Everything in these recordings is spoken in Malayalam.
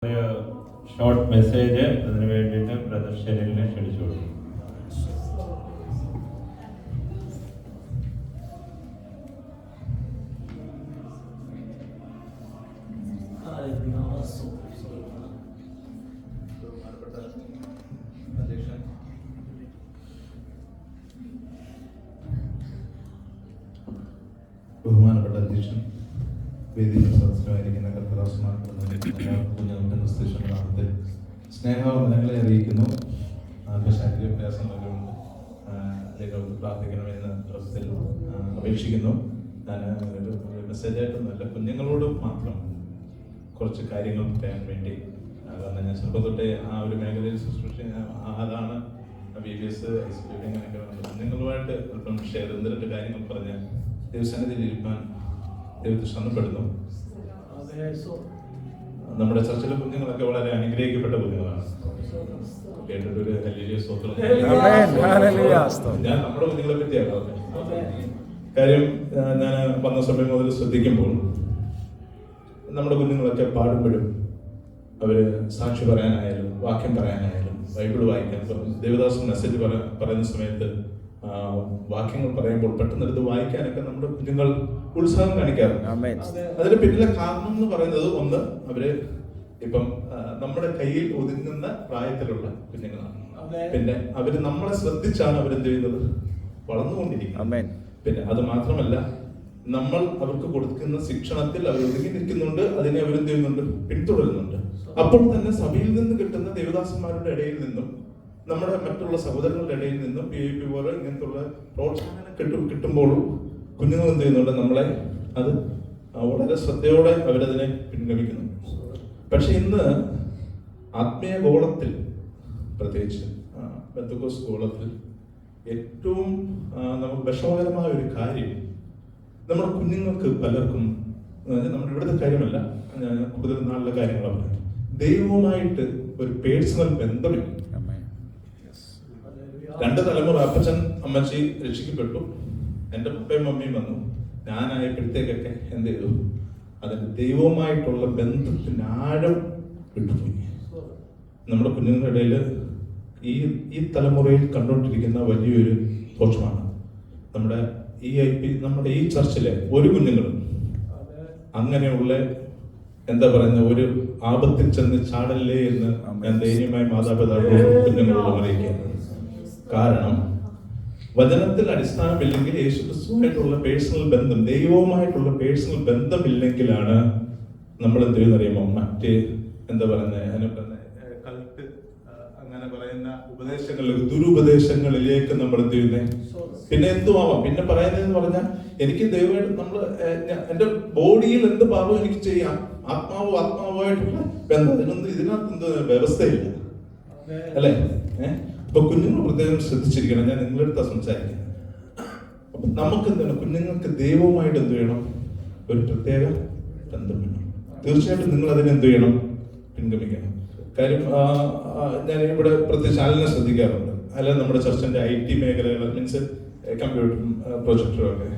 ഒരു ഷോർട്ട് മെസ്സേജ് അതിന് വേണ്ടിയിട്ട് ബ്രദർ ഷെരിലിനെ ക്ഷണിച്ചു കൊടുക്കും. ബഹുമാനപ്പെട്ട അധ്യക്ഷൻ, വേദിയിൽ സദസ്യമായിരിക്കുന്ന കർത്തദാസന്മാരുടെ സ്നേഹവന്ദനങ്ങളെ അറിയിക്കുന്നു. ശാരീരിക പ്രയാസങ്ങളുണ്ട്, അദ്ദേഹം പ്രാർത്ഥിക്കണമെന്ന് അവസ്ഥയിൽ അപേക്ഷിക്കുന്നു. ഞാൻ ഒരു മെസ്സേജായിട്ടൊന്നുമല്ല, കുഞ്ഞുങ്ങളോട് മാത്രം കുറച്ച് കാര്യങ്ങൾ പറയാൻ വേണ്ടി. കാരണം ഞാൻ ചെറുപ്പം തൊട്ടേ ആ ഒരു മേഖലയിൽ ശുശ്രൂഷ അതാണ് BBS അങ്ങനെയൊക്കെ കുഞ്ഞുങ്ങളുമായിട്ട് അല്പം ഷെയർ രണ്ട് കാര്യങ്ങൾ പറഞ്ഞ് ദൈവസന്നിധിയിൽ ഇരിക്കാൻ ദൈവത്തെ ക്ഷണപ്പെടുന്നു. നമ്മുടെ ചർച്ചിലെ കുഞ്ഞുങ്ങളൊക്കെ വളരെ അനുഗ്രഹിക്കപ്പെട്ട കുഞ്ഞുങ്ങളാണ്. കേട്ടിട്ടൊരു ഞാൻ നമ്മുടെ കുഞ്ഞുങ്ങളെ പറ്റിയാണ് കാര്യം. ഞാൻ വന്ന സമയം മുതൽ ശ്രദ്ധിക്കുമ്പോൾ നമ്മുടെ കുഞ്ഞുങ്ങളൊക്കെ പാടുമ്പോഴും അവര് സാക്ഷി പറയാനായാലും വാക്യം പറയാനായാലും ബൈബിൾ വായിക്കാൻ ദേവദാസ് മെസ്സേജ് പറയുന്ന സമയത്ത് വാക്യങ്ങൾ പറയുമ്പോൾ പെട്ടെന്ന് എടുത്ത് വായിക്കാനൊക്കെ നമ്മുടെ കുഞ്ഞുങ്ങൾ ഉത്സാഹം കാണിക്കാറുണ്ട്. അതിന് പിന്നിലെ കാരണം എന്ന് പറയുന്നത്, ഒന്ന്, അവര് ഇപ്പം നമ്മുടെ കയ്യിൽ ഒതുങ്ങുന്ന പ്രായത്തിലുള്ള കുഞ്ഞുങ്ങളാണ്. പിന്നെ അവര് നമ്മളെ ശ്രദ്ധിച്ചാണ് അവരെന്ത് ചെയ്യുന്നത്, വളർന്നുകൊണ്ടിരിക്കുന്നത്. പിന്നെ അത് മാത്രമല്ല, നമ്മൾ അവർക്ക് കൊടുക്കുന്ന ശിക്ഷണത്തിൽ അവർ ഒതുങ്ങി നിൽക്കുന്നുണ്ട്, അതിനെ അവരെന്ത് ചെയ്യുന്നുണ്ട്, പിന്തുടരുന്നുണ്ട്. അപ്പോൾ തന്നെ സഭയിൽ നിന്ന് കിട്ടുന്ന ദേവദാസന്മാരുടെ ഇടയിൽ നിന്നും നമ്മുടെ മറ്റുള്ള സഹോദരങ്ങളുടെ ഇടയിൽ നിന്നും PIP പോലെ ഇങ്ങനത്തുള്ള പ്രോത്സാഹനം കിട്ടുമ്പോഴും കുഞ്ഞുങ്ങൾ എന്ത് ചെയ്യുന്നുണ്ട്, നമ്മളെ അത് വളരെ ശ്രദ്ധയോടെ അവരതിനെ പിൻഗമിക്കുന്നു. പക്ഷെ ഇന്ന് ആത്മീയ ഗോളത്തിൽ, പ്രത്യേകിച്ച് പെന്തക്കോസ്ത് ഗോളത്തിൽ ഏറ്റവും നമുക്ക് വിഷമകരമായ ഒരു കാര്യം, നമ്മുടെ കുഞ്ഞുങ്ങൾക്ക് പലർക്കും, നമ്മുടെ ഇവിടുത്തെ കാര്യമല്ല, ഞാൻ കൂടുതൽ നാളിലെ കാര്യങ്ങളാണ് പറയുന്നത്, ദൈവവുമായിട്ട് ഒരു പേഴ്സണൽ ബന്ധമില്ല. 2 തലമുറ അപ്പച്ചൻ അമ്മച്ചി രക്ഷിക്കപ്പെട്ടു, എൻ്റെ പപ്പയും മമ്മിയും വന്നു, ഞാനായപ്പോഴത്തേക്കൊക്കെ എന്ത് ചെയ്തു, അതിന് ദൈവവുമായിട്ടുള്ള ബന്ധത്തിന് ആഴം വിട്ടുപോയി. നമ്മുടെ കുഞ്ഞുങ്ങളുടെ ഇടയിൽ ഈ തലമുറയിൽ കണ്ടുകൊണ്ടിരിക്കുന്ന വലിയൊരു ദോഷമാണ്. നമ്മുടെ നമ്മുടെ ഈ ചർച്ചിലെ ഒരു കുഞ്ഞുങ്ങളും അങ്ങനെയുള്ള എന്താ പറയുന്ന ഒരു ആപത്തിൽ ചെന്ന് ചാടല്ലേ എന്ന് ഞാൻ ദയനീയമായി മാതാപിതാക്കളോട് കുഞ്ഞുങ്ങളോട് അറിയിക്കുകയാണ്. കാരണം വചനത്തിൽ അടിസ്ഥാനമില്ലെങ്കിൽ, യേശുക്രിസ്തുവായിട്ടുള്ള പേഴ്സണൽ ബന്ധം, ദൈവവുമായിട്ടുള്ള പേഴ്സണൽ ബന്ധമില്ലെങ്കിലാണ് നമ്മൾ എന്ത് ചെയ്യുന്നറിയുമോ, മറ്റ് എന്താ പറയുന്നത്, കൾട്ട് അങ്ങനെ പറയുന്ന ഉപദേശങ്ങളിലേക്ക്, ദുരുപദേശങ്ങളിലേക്ക് നമ്മൾ എന്ത് ചെയ്യുന്നത്. പിന്നെ എന്തുമാവാം, പിന്നെ പറയുന്നതെന്ന് പറഞ്ഞാൽ, എനിക്ക് ദൈവമായിട്ട് എന്റെ ബോഡിയിൽ എന്ത് പാപം എനിക്ക് ചെയ്യാം, ആത്മാവുമായിട്ടുള്ള ബന്ധം, ഇതിനകത്ത് എന്ത് വ്യവസ്ഥയില്ല, അല്ലേ? അപ്പൊ കുഞ്ഞുങ്ങൾ പ്രത്യേകം ശ്രദ്ധിച്ചിരിക്കണം. ഞാൻ നിങ്ങളുടെ അടുത്താ സംസാരിക്കുന്നത്. അപ്പൊ നമുക്ക് എന്താണ്, കുഞ്ഞുങ്ങൾക്ക് ദൈവവുമായിട്ട് എന്ത് ചെയ്യണം, ഒരു പ്രത്യേക ബന്ധം വേണം. തീർച്ചയായിട്ടും നിങ്ങൾ അതിന് എന്ത് ചെയ്യണം, പിൻഗമിക്കണം. കാര്യം ഞാൻ ഇവിടെ പ്രത്യേകിച്ച് ആലിനെ ശ്രദ്ധിക്കാറുണ്ട്. അല്ല, നമ്മുടെ ചർച്ചിന്റെ IT മേഖലകൾ, മീൻസ് കമ്പ്യൂട്ടറും പ്രൊജക്ടറും ഒക്കെ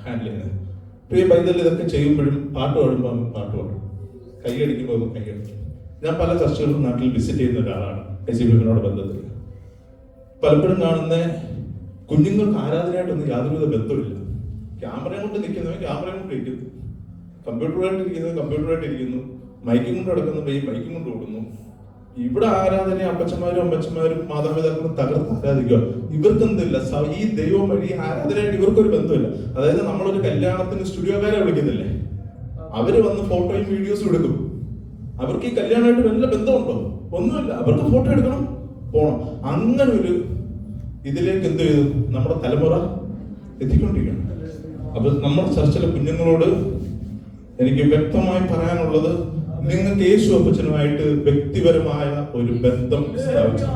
ഹാൻഡിൽ ചെയ്യുന്നത്. പ്രിയ പൈതൽ ഇതൊക്കെ ചെയ്യുമ്പോഴും പാട്ട് പാടുമ്പോൾ പാട്ട് പാടും, കൈയടിക്കുമ്പോൾ കൈയടിക്കും. ഞാൻ പല ചർച്ചകളിലും നാട്ടിൽ വിസിറ്റ് ചെയ്യുന്ന ഒരാളാണ് SCBനോട് ബന്ധത്തിൽ. പലപ്പോഴും കാണുന്ന കുഞ്ഞുങ്ങൾക്ക് ആരാധനയായിട്ടൊന്നും യാതൊരുവിധ ബന്ധമില്ല. ക്യാമറയും കൊണ്ട് നിൽക്കുന്നവൻ ക്യാമറയും കൊണ്ട് ഇരിക്കുന്നു, കമ്പ്യൂട്ടറായിട്ട് ഇരിക്കുന്നത് കമ്പ്യൂട്ടറായിട്ട് ഇരിക്കുന്നു, മൈക്കും കൊണ്ട് കിടക്കുന്നത് ഈ മൈക്കും കൊണ്ട് ഓടുന്നു. ഇവിടെ ആരാധന അപ്പച്ചന്മാരും അമ്മച്ചന്മാരും മാതാപിതാക്കളും തകർത്ത് ആരാധിക്കുക. ഇവർക്കെന്തില്ല, ഈ ദൈവം വഴി ആരാധനയായിട്ട് ഇവർക്കൊരു ബന്ധമില്ല. അതായത് നമ്മളൊരു കല്യാണത്തിന് സ്റ്റുഡിയോക്കാരെ വിളിക്കുന്നില്ലേ, അവര് വന്ന് ഫോട്ടോയും വീഡിയോസും എടുക്കും. അവർക്ക് ഈ കല്യാണമായിട്ട് വല്ല ബന്ധമുണ്ടോ? ഒന്നുമില്ല. അവർക്ക് ഫോട്ടോ എടുക്കണം, പോണം. അങ്ങനെ ഒരു ഇതിലേക്ക് എന്ത് ചെയ്തു നമ്മുടെ തലമുറ എത്തിക്കൊണ്ടിരിക്കുകയാണ്. അപ്പൊ നമ്മുടെ ചർച്ചിലെ കുഞ്ഞുങ്ങളോട് എനിക്ക് വ്യക്തമായി പറയാനുള്ളത്, നിങ്ങൾക്ക് യേശു അപ്പച്ചനുമായിട്ട് വ്യക്തിപരമായ ഒരു ബന്ധം സ്ഥാപിച്ചു.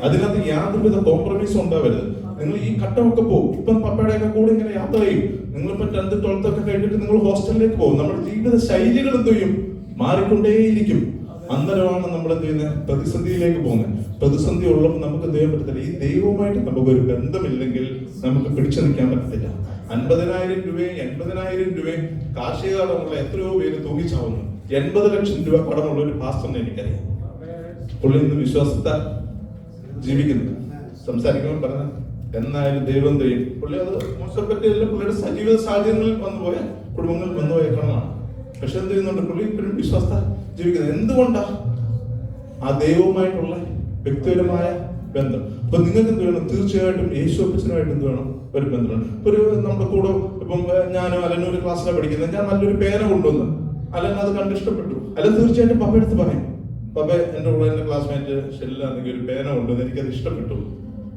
അതിനകത്ത് യാതൊരുവിധ കോംപ്രമൈസും ഉണ്ടാവരുത്. നിങ്ങൾ ഈ ഘട്ടമൊക്കെ പോകും. ഇപ്പം പപ്പയുടെയൊക്കെ കൂടെ ഇങ്ങനെ യാത്ര ചെയ്യും. നിങ്ങളിപ്പം 10th 12th ഒക്കെ കഴിഞ്ഞിട്ട് നിങ്ങൾ ഹോസ്റ്റലിലേക്ക് പോകും. നമ്മുടെ ജീവിത ശൈലികൾ എന്ത് ചെയ്യും, മാറിക്കൊണ്ടേയിരിക്കും. അന്നേരമാണ് നമ്മൾ എന്ത് ചെയ്യുന്നത്, പ്രതിസന്ധിയിലേക്ക് പോകുന്നത്. പ്രതിസന്ധി ഉള്ളപ്പോൾ നമുക്ക് എന്ത് ചെയ്യാൻ പറ്റത്തില്ല, ഈ ദൈവവുമായിട്ട് നമുക്കൊരു ബന്ധമില്ലെങ്കിൽ നമുക്ക് പിടിച്ചു നിൽക്കാൻ പറ്റത്തില്ല. 50,000 രൂപയും 80,000 രൂപയും കാർഷിക കടമുള്ള എത്രയോ പേര് തൂങ്ങിച്ചാവുന്നു. 80 ലക്ഷം രൂപ കടമുള്ള ഒരു പാസ്റ്ററിനെ എനിക്കറിയാം. പുള്ളി ഇന്ന് വിശ്വാസത്താൽ ജീവിക്കുന്നു. സംസാരിക്കുമ്പോൾ പറഞ്ഞ എന്നായാലും ദൈവം ചെയ്യും. പുള്ളി അത് മോശം പറ്റിയല്ല, പുള്ളിയുടെ സജീവ സാഹചര്യങ്ങളിൽ വന്നുപോയ കുടുംബങ്ങളിൽ വന്നുപോയ കടമാണ്. പക്ഷെ എന്ത് ചെയ്യുന്നുണ്ട്? പുള്ളി ഇപ്പോഴും വിശ്വാസത്താൽ ജീവിക്കുന്നത്. എന്തുകൊണ്ടാ? ആ ദൈവവുമായിട്ടുള്ള വ്യക്തിപരമായ ബന്ധം. അപ്പൊ നിങ്ങൾക്ക് എന്ത് വേണം? തീർച്ചയായിട്ടും യേശു അപ്പച്ചനുമായിട്ട് എന്ത് വേണം? ഒരു ബന്ധമാണ്. ഒരു നമ്മുടെ കൂടെ ഇപ്പം ഞാനും അലനൊരു ക്ലാസ്സിലാണ് പഠിക്കുന്നത്, ഞാൻ നല്ലൊരു പേന കൊണ്ടുവന്ന് അലൻ അത് കണ്ട് ഇഷ്ടപ്പെട്ടു, അലൻ തീർച്ചയായിട്ടും പപ്പ എടുത്ത് പറയും, പപ്പ എന്റെ കൂടെ എന്റെ ക്ലാസ്മേറ്റ് ഷെല്ലാണെങ്കിൽ ഒരു പേന കൊണ്ടുവന്ന് എനിക്കത് ഇഷ്ടപ്പെട്ടു,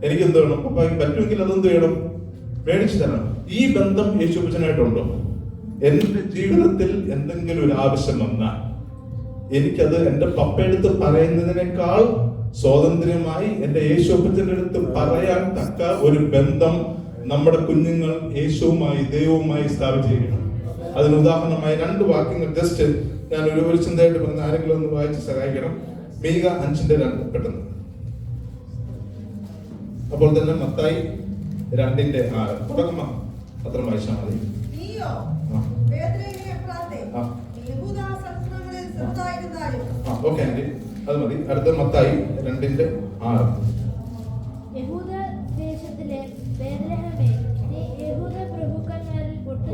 എനിക്ക് എന്ത് വേണം? പപ്പയ്ക്ക് പറ്റുമെങ്കിൽ അതെന്ത് ചെയ്യണം? മേടിച്ചു തരണം. ഈ ബന്ധം യേശു അപ്പച്ചനായിട്ടുണ്ടോ? എന്റെ ജീവിതത്തിൽ എന്തെങ്കിലും ഒരു ആവശ്യം വന്നാൽ എനിക്കത് എന്റെ പപ്പയെടുത്ത് പറയുന്നതിനേക്കാൾ സ്വാതന്ത്ര്യമായി എന്റെ യേശു അപ്പച്ചന്റെ അടുത്ത് പറയാൻ തക്ക ഒരു ബന്ധം നമ്മുടെ കുഞ്ഞുങ്ങൾ യേശുവുമായി ദൈവവുമായി സ്ഥാപിച്ചിരിക്കണം. അതിന് ഉദാഹരണമായി 2 വാക്യങ്ങൾ ജസ്റ്റ് ഞാൻ ഒരു ചിന്തയായിട്ട് പറഞ്ഞ ആരെങ്കിലും ഒന്ന് വായിച്ച് സഹായിക്കണം. മീക 5:2 പെട്ടെന്ന്. അപ്പോൾ തന്നെ മത്തായി 2:6 തുടങ്ങുമ്പോ പത്രം വായിച്ചാൽ മതി. ഓക്കെ ആന്റി, അത് മതി. അടുത്ത മത്തായി 2:6.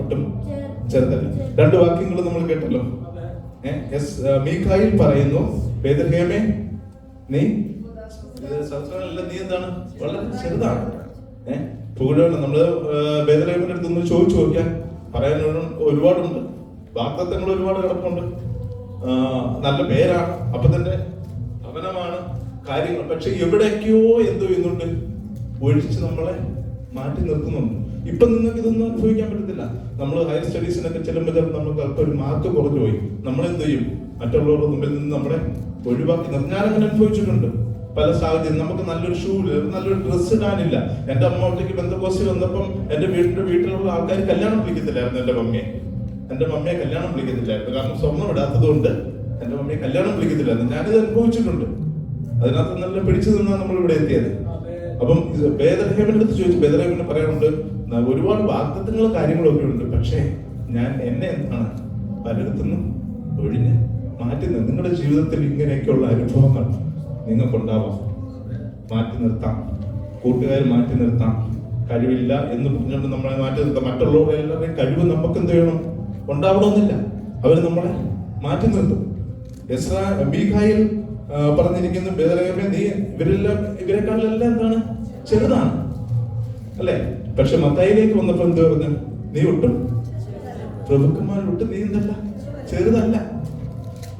ഒട്ടും ചെറുതല്ല. 2 വാക്യങ്ങൾ നമ്മൾ കേട്ടല്ലോ. മീഖായിൽ പറയുന്നു, ബേത്ലഹേമേ നീ എന്താണ്? വളരെ ചെറുതാണ്. പൂഴാണ്. നമ്മള് ബേത്ലഹേമിന്റെ അടുത്തൊന്ന് ചോദിച്ചു നോക്കിയാൽ പറയാൻ ഒരുപാടുണ്ട്, വാഗ്ദത്തങ്ങൾ ഒരുപാട് കിടപ്പുണ്ട്, നല്ല പേരാണ്, അപ്പത്തിന്റെ ഭവനമാണ്, കാര്യങ്ങൾ. പക്ഷെ എവിടേക്കോ എന്തോ ചെയ്യുന്നുണ്ട്, ഒഴിച്ച് നമ്മളെ മാറ്റി നിർത്തുന്നുണ്ട്. ഇപ്പൊ നിങ്ങൾക്ക് ഇതൊന്നും അനുഭവിക്കാൻ പറ്റത്തില്ല. നമ്മൾ ഹയർ സ്റ്റഡീസിനൊക്കെ ചെല്ലുമ്പോൾ നമുക്ക് അല്പം ഒരു മാർക്ക് കുറഞ്ഞു പോയി, നമ്മൾ എന്ത് ചെയ്യും? മറ്റുള്ളവരുടെ മുമ്പിൽ നിന്ന് നമ്മളെ ഒഴിവാക്കി നിർത്തും. ഞാനങ്ങനെ അനുഭവിച്ചിട്ടുണ്ട് പല സാഹചര്യം. നമുക്ക് നല്ലൊരു ഷൂ, നല്ലൊരു ഡ്രസ്സ് ഇടാനില്ല. എന്റെ അമ്മ ഒറ്റയ്ക്ക് ബന്ധക്കോസ്തി വന്നപ്പം എന്റെ വീട്ടിലുള്ള ആൾക്കാർ കല്യാണം വിളിക്കത്തില്ലായിരുന്നു. എന്റെ മമ്മിയെ കല്യാണം വിളിക്കത്തില്ലായിരുന്നു. കാരണം സ്വർണ്ണം ഇടാത്തത് കൊണ്ട് എന്റെ മമ്മിയെ കല്യാണം വിളിക്കത്തില്ലായിരുന്നു. ഞാനിത് അനുഭവിച്ചിട്ടുണ്ട്. അതിനകത്ത് നല്ല പിടിച്ചു നിന്നാണ് നമ്മൾ ഇവിടെ എത്തിയത്. അപ്പം ബേത്ലഹേമിന്റെ അടുത്ത് ചോദിച്ചു, ബേത്ലഹേമിന് പറയാനുണ്ട് ഒരുപാട് വാഗ്ദത്തങ്ങളും കാര്യങ്ങളൊക്കെ ഉണ്ട്, പക്ഷേ ഞാൻ എന്നെ എന്താണ് പലയിടത്തുനിന്നും ഒഴിഞ്ഞ് മാറ്റുന്നത്. നിങ്ങളുടെ ജീവിതത്തിൽ ഇങ്ങനെയൊക്കെയുള്ള അനുഭവങ്ങൾ നിങ്ങൾക്കുണ്ടാവാം. മാറ്റി നിർത്താം, കൂട്ടുകാർ മാറ്റി നിർത്താം, കഴിവില്ല എന്ന് പറഞ്ഞുകൊണ്ട് നമ്മളെ മാറ്റി നിർത്താം. മറ്റുള്ളവരുടെ എല്ലാവരുടെയും കഴിവ് നമുക്ക് എന്ത് ചെയ്യണം? ഉണ്ടാവണമെന്നില്ല. അവർ നമ്മളെ മാറ്റി നിർത്തും. മീഖായിൽ പറഞ്ഞിരിക്കുന്നു, ബേത്ലഹേമേ നീ ഇവരെക്കാളെല്ലാം എന്താണ്? ചെറുതാണ് അല്ലെ? പക്ഷെ മത്തായിലേക്ക് വന്നപ്പോ എന്ത് പറഞ്ഞു? നീ ഒട്ടും പ്രഭുക്കന്മാരൊട്ട് നീ എന്തല്ല? ചെറുതല്ല.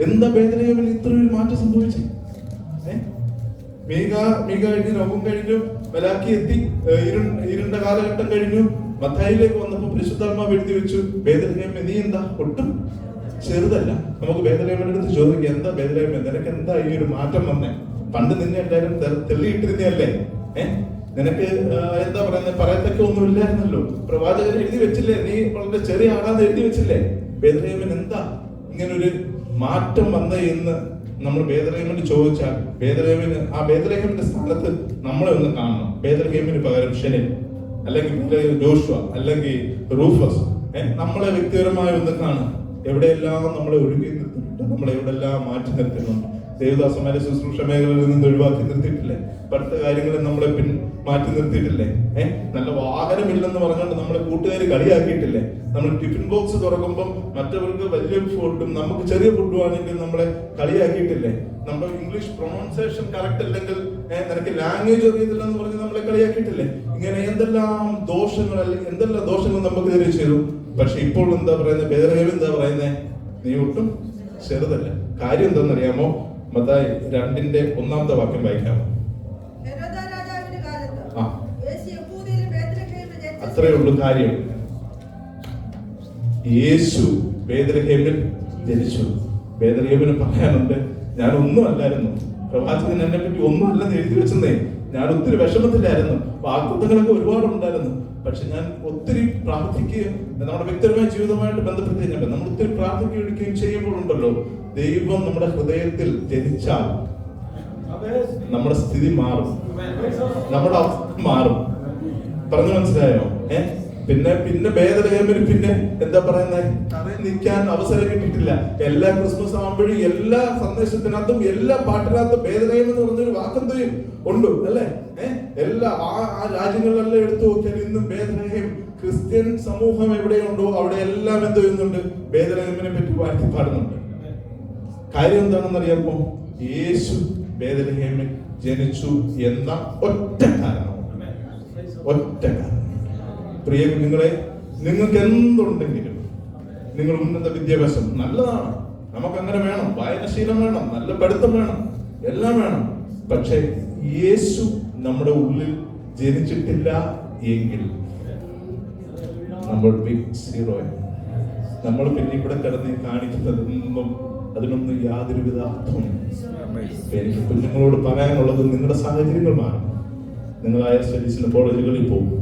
എന്താ ബേത്ലഹേമിൽ ഇത്ര ഒരു മാറ്റം സംഭവിച്ചു? മീഖ കഴിഞ്ഞു, നോക്കും കഴിഞ്ഞു, മലാക്കി എത്തി, ഇരുണ്ട കാലഘട്ടം കഴിഞ്ഞു. മത്തായിലേക്ക് വന്നപ്പോ പരിശുദ്ധാത്മാവ് എഴുതി വെച്ചു, ബേത്ലഹേമേ നീ എന്താ? ഒട്ടും ചെറുതല്ല. നമുക്ക് ബേത്ലഹേമിന്റെ അടുത്ത് ചോദിക്കാം, എന്താ ബേത്ലഹേമേ നിനക്ക് എന്താ ഈ ഒരു മാറ്റം വന്നേ? പണ്ട് നിന്നെ എല്ലാവരും തെള്ളിയിട്ടിരുന്നല്ലേ? നിനക്ക് എന്താ പറയുന്നത്? പറയത്തൊക്കെ ഒന്നും ഇല്ലായിരുന്നല്ലോ. പ്രവാചകൻ എഴുതി വെച്ചില്ലേ? നീ വളരെ ചെറിയ ആളാന്ന് എഴുതി വെച്ചില്ലേ? ബേത്ലഹേമിന് എന്താ ഇങ്ങനൊരു മാറ്റം വന്ന എന്ന് നമ്മൾ ബേത്ലഹേമിന് ചോദിച്ചാൽ, ബേത്ലഹേമിന് ആ ബേത്ലഹേമിന്റെ സ്ഥാനത്ത് നമ്മളെ ഒന്ന് കാണണം. ബേത്ലഹേമിന് പകരം ഷെനിൽ, അല്ലെങ്കിൽ ജോഷുവ, അല്ലെങ്കിൽ റൂഫസ്, നമ്മളെ വ്യക്തിപരമായി ഒന്ന് കാണും. എവിടെയെല്ലാം നമ്മളെ ഒഴുകി നിർത്തുന്നുണ്ട്, നമ്മളെ എവിടെല്ലാം മാറ്റി നിർത്തുന്നുണ്ട്. ദേവദാസന്മാരെ ശുശ്രൂഷ മേഖലയിൽ നിന്ന് ഒഴിവാക്കി നിർത്തിയിട്ടില്ലേ? പഠിത്ത കാര്യങ്ങളിൽ നമ്മളെ മാറ്റി നിർത്തിയിട്ടില്ലേ? നല്ല വാഹനമില്ലെന്ന് പറഞ്ഞുകൊണ്ട് നമ്മളെ കൂട്ടുകാർ കളിയാക്കിയിട്ടില്ലേ? നമ്മൾ ടിഫിൻ ബോക്സ് തുറക്കുമ്പോൾ മറ്റവർക്ക് വലിയ ഫുഡും നമുക്ക് ചെറിയ ഫുഡും ആണെങ്കിൽ നമ്മളെ കളിയാക്കിയിട്ടില്ലേ? നമ്മുടെ ഇംഗ്ലീഷ് പ്രൊണൗൺസിയേഷൻ കറക്റ്റ് അല്ലെങ്കിൽ നിനക്ക് ലാംഗ്വേജ് അറിയത്തില്ലെന്ന് പറഞ്ഞ് നമ്മളെ കളിയാക്കിയിട്ടില്ലേ? ഇങ്ങനെ എന്തെല്ലാം ദോഷങ്ങൾ, അല്ലെങ്കിൽ എന്തെല്ലാം ദോഷങ്ങൾ നമുക്ക് എതിരെ ചെയ്തു. പക്ഷെ ഇപ്പോൾ എന്താ പറയുന്നത്? ബേത്ലഹേം എന്താ പറയുന്നത്? നീ ഒട്ടും ചെറുതല്ല. കാര്യം എന്താണെന്നറിയാമോ? മത്തായി 2:1 വാക്യം വായിക്കാമോ? അത്രയേ ഉള്ളൂ കാര്യം. യേശു ബേത്ലഹേമിൽ ജനിച്ചു. ബേത്ലഹേമിന് പറയാനുണ്ട്, ഞാൻ ഒന്നും അല്ലായിരുന്നു, പ്രവാചകൻ എന്നെ പറ്റി ഒന്നും അല്ലെന്ന് എഴുതി വെച്ചെന്നേ. ഞാൻ ഒത്തിരി വിഷമത്തിലായിരുന്നു, വാഗ്ദത്തങ്ങളൊക്കെ ഒരുപാടുണ്ടായിരുന്നു. പക്ഷെ ഞാൻ ഒത്തിരി പ്രാർത്ഥിക്കുകയും നമ്മുടെ വ്യക്തിപരമായ ജീവിതമായിട്ട് ബന്ധപ്പെട്ട് കഴിഞ്ഞപ്പോൾ നമ്മൾ ഒത്തിരി പ്രാർത്ഥിക്കുകയും ചെയ്യുമ്പോഴുണ്ടല്ലോ, ദൈവം നമ്മുടെ ഹൃദയത്തിൽ ജനിച്ചാൽ നമ്മുടെ സ്ഥിതി മാറും, നമ്മുടെ അവസ്ഥ മാറും. പറഞ്ഞു മനസ്സിലായോ? പിന്നെ ബേത്ലഹേമിൽ പിന്നെ എന്താ പറയുന്നത്, തറയിൽ നിൽക്കാൻ അവസരം കിട്ടിയിട്ടില്ല. എല്ലാ ക്രിസ്മസ് ആകുമ്പോഴും എല്ലാ സന്ദേശത്തിനകത്തും എല്ലാ പാട്ടിനകത്തും ബേത്ലഹേം എന്ന് പറഞ്ഞൊരു വാക്കെന്തയും ഉണ്ട് അല്ലേ? എല്ലാ ആ രാജ്യങ്ങളിലെല്ലാം എടുത്തു നോക്കിയാൽ ഇന്നും ബേത്ലഹേം ക്രിസ്ത്യൻ സമൂഹം എവിടെയുണ്ടോ അവിടെ എല്ലാം എന്ത് ചെയ്യുന്നുണ്ട്, ബേത്ലഹേമിനെ പറ്റി വാഴ്ത്തി പാടുന്നുണ്ട്. കാര്യം എന്താണെന്ന് അറിയാമോ? യേശു ബേത്ലഹേമിൽ ജനിച്ചു എന്ന ഒറ്റ കാരണം. പ്രിയ കുഞ്ഞുങ്ങളെ, നിങ്ങൾക്ക് എന്തുണ്ടെങ്കിലും നിങ്ങൾ ഉന്നത വിദ്യാഭ്യാസം നല്ലതാണ്, നമുക്കങ്ങനെ വേണം, വായനശീലം വേണം, നല്ല പഠിത്തം വേണം, എല്ലാം വേണം. പക്ഷെ യേശു നമ്മുടെ ഉള്ളിൽ ജനിച്ചിട്ടില്ല എങ്കിൽ നമ്മൾ ബിഗ് സീറോ. നമ്മൾ പിന്നെ ഇവിടെ കിടന്ന് കാണിക്കുന്നതൊന്നും അതിനൊന്നും യാതൊരുവിധ അർത്ഥവും. എനിക്ക് കുഞ്ഞുങ്ങളോട് പറയാനുള്ളത്, നിങ്ങളുടെ സാഹചര്യങ്ങൾ മാറും. നിങ്ങൾ ഹയർ സ്റ്റഡീസിന് കോളേജുകളിൽ പോകും.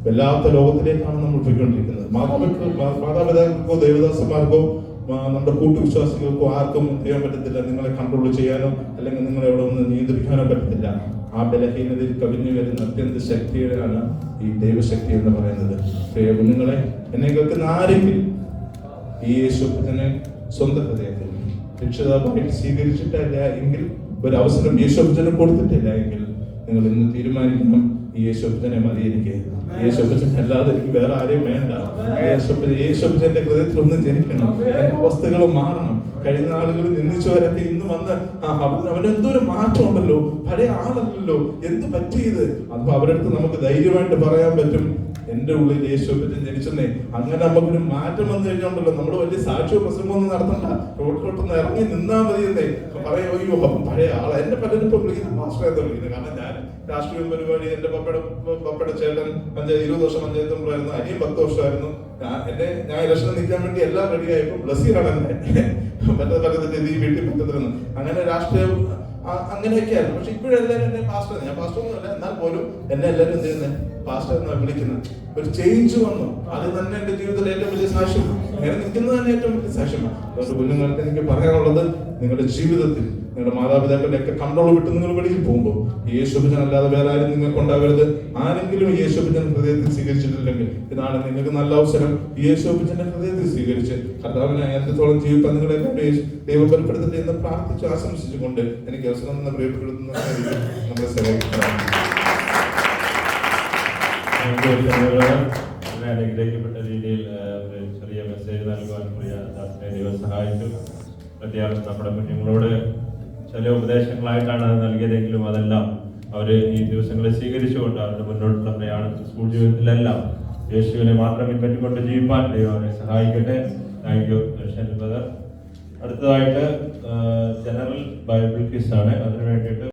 വല്ലാത്ത ലോകത്തിലേക്കാണ് നമ്മൾ പോയിക്കൊണ്ടിരിക്കുന്നത്. മാതാപിതാക്കൾക്കോ ദേവദാസന്മാർക്കോ നമ്മുടെ കൂട്ടുവിശ്വാസികൾക്കോ ആർക്കും ചെയ്യാൻ പറ്റത്തില്ല. നിങ്ങളെ കൺട്രോൾ ചെയ്യാനോ അല്ലെങ്കിൽ നിങ്ങളെ എവിടെ ഒന്ന് നിയന്ത്രിക്കാനോ പറ്റത്തില്ല. ആ ബലഹീനതയിൽ കവിഞ്ഞു വരുന്ന അത്യന്ത ശക്തിയാണ് ഈ ദൈവശക്തി എന്ന് പറയുന്നത്. പ്രിയ കുഞ്ഞുങ്ങളെ, എന്നെ കേൾക്കുന്ന ആരെങ്കിലും ഈ യേശുവിനെ സ്വന്തം ഹൃദയത്തിൽ രക്ഷിതാവായിട്ട് സ്വീകരിച്ചിട്ടില്ല എങ്കിൽ, ഒരു അവസരം യേശുവിനെ കൊടുത്തിട്ടില്ല എങ്കിൽ, നിങ്ങൾ ഇന്ന് തീരുമാനിക്കണം, ഈ യേശുവിനെ മതി എനിക്ക്. യേശുവിനെ അല്ലാതെ എനിക്ക് വേറെ ആരെയും വേണ്ട. യേശുവിന്റെ ഹൃദയത്തിൽ ഒന്ന് ജനിക്കണം. എന്റെ അവസ്ഥകൾ മാറണം. കഴിഞ്ഞ ആളുകൾ നിന്ദിച്ചവരൊക്കെ ഇന്ന് വന്ന് അവനെന്തോരം മാറ്റം ഉണ്ടല്ലോ, പഴയ ആളല്ലല്ലോ, എന്ത് പറ്റിയത്? അപ്പൊ അവരടുത്ത് നമുക്ക് ധൈര്യമായിട്ട് പറയാൻ പറ്റും, എന്റെ ഉള്ളിൽ യേശുവിനെ ജനിച്ചെന്നേ. അങ്ങനെ നമുക്കൊരു മാറ്റം വന്നു കഴിഞ്ഞുണ്ടല്ലോ, നമ്മൾ വലിയ സാക്ഷ്യ പ്രസംഗമൊന്നും നടത്തണ്ട, റോഡിലോട്ടൊന്ന് ഇറങ്ങി നിന്നാ മതി എന്നേ പറയോ. അയ്യോ പഴയ ആളെ എന്റെ പലരും ഇപ്പൊ വിളിക്കുന്നത് മാസ്റ്റർ എന്ന് വിളിക്കുന്നത്. കാരണം ഞാൻ രാഷ്ട്രീയ പരിപാടി, എന്റെ പപ്പയുടെ ചേട്ടൻ 20 വർഷം പഞ്ചായത്ത് മെമ്പറായിരുന്നു, അനിയൻ 10 വർഷമായിരുന്നു. ഞാൻ ഇലക്ഷന് നിൽക്കാൻ വേണ്ടി എല്ലാം റെഡിയായപ്പോ ബ്ലസ്സിയാണ് എന്നെ പലതിന്റെ വീട്ടിൽ പറ്റത്തില്ലെന്ന്. അങ്ങനെ രാഷ്ട്രീയം അങ്ങനെയൊക്കെയായിരുന്നു. പക്ഷെ ഇപ്പോഴെല്ലാവരും എന്നെ പാസ്റ്റർ, ഞാൻ പാസ്റ്റർ ഒന്നുമല്ല, എന്നാൽ പോലും എന്നെ എല്ലാവരും എന്ത് ചെയ്യുന്നത്, പാസ്റ്റർ എന്നാണ് വിളിക്കുന്നത്. ഒരു ചേഞ്ച് വന്നു. അത് തന്നെ എന്റെ ജീവിതത്തിലെ ഏറ്റവും വലിയ സാക്ഷ്യം. അങ്ങനെ നിൽക്കുന്നത് തന്നെ ഏറ്റവും വലിയ സാക്ഷ്യമാണ്. അതുകൊണ്ട് കുഞ്ഞുങ്ങൾക്ക് എനിക്ക് പറയാനുള്ളത്, നിങ്ങളുടെ ജീവിതത്തിൽ നിങ്ങളുടെ മാതാപിതാക്കളുടെ ഒക്കെ കൺട്രോൾ വിട്ട് നിങ്ങൾ വെളിയിൽ പോകുമ്പോൾ യേശുഭജൻ അല്ലാതെ വേറെ ആരും നിങ്ങൾക്ക് ഉണ്ടാവരുത്. ആരെങ്കിലും യേശുഭജൻ ഹൃദയത്തിൽ സ്വീകരിച്ചിട്ടില്ലെങ്കിൽ ഇതാണ് നിങ്ങൾക്ക് നല്ല അവസരം. യേശുഭജന്റെ ഹൃദയത്തിൽ സ്വീകരിച്ച് കർത്താവിനെ എത്രത്തോളം ജീവിക്കാൻ നിങ്ങളെ ദൈവം ബലപ്പെടുത്തട്ടെ എന്ന് പ്രാർത്ഥിച്ച് ആശംസിച്ചുകൊണ്ട് എനിക്ക് അവസരം നിന്ന് പ്രിയപ്പെടുത്തുന്ന നമ്മളെ സഹായിക്കണം. അനുഗ്രഹിക്കപ്പെട്ട രീതിയിൽ ഒരു ചെറിയ മെസ്സേജ് നൽകുവാൻ പ്രിയ ദാസനെ ദൈവം സഹായിച്ചു. അത്യാവശ്യം നമ്മുടെ കുഞ്ഞുങ്ങളോട് ചില ഉപദേശങ്ങളായിട്ടാണ് അത് നൽകിയതെങ്കിലും അതെല്ലാം അവർ ഈ ദിവസങ്ങളെ സ്വീകരിച്ചുകൊണ്ട് അവരുടെ മുന്നോട്ടുള്ള പ്രയാണത്തിൽ സ്കൂൾ ജീവിതത്തിലെല്ലാം യേശുവിനെ മാത്രം പിൻപറ്റിക്കൊണ്ട് ജീവിപ്പാൻ ദൈവം അവരെ സഹായിക്കട്ടെ. Thank you brother. അടുത്തതായിട്ട് ജനറൽ ബൈബിൾ ക്വിസ് ആണ്. അതിനു വേണ്ടിയിട്ട്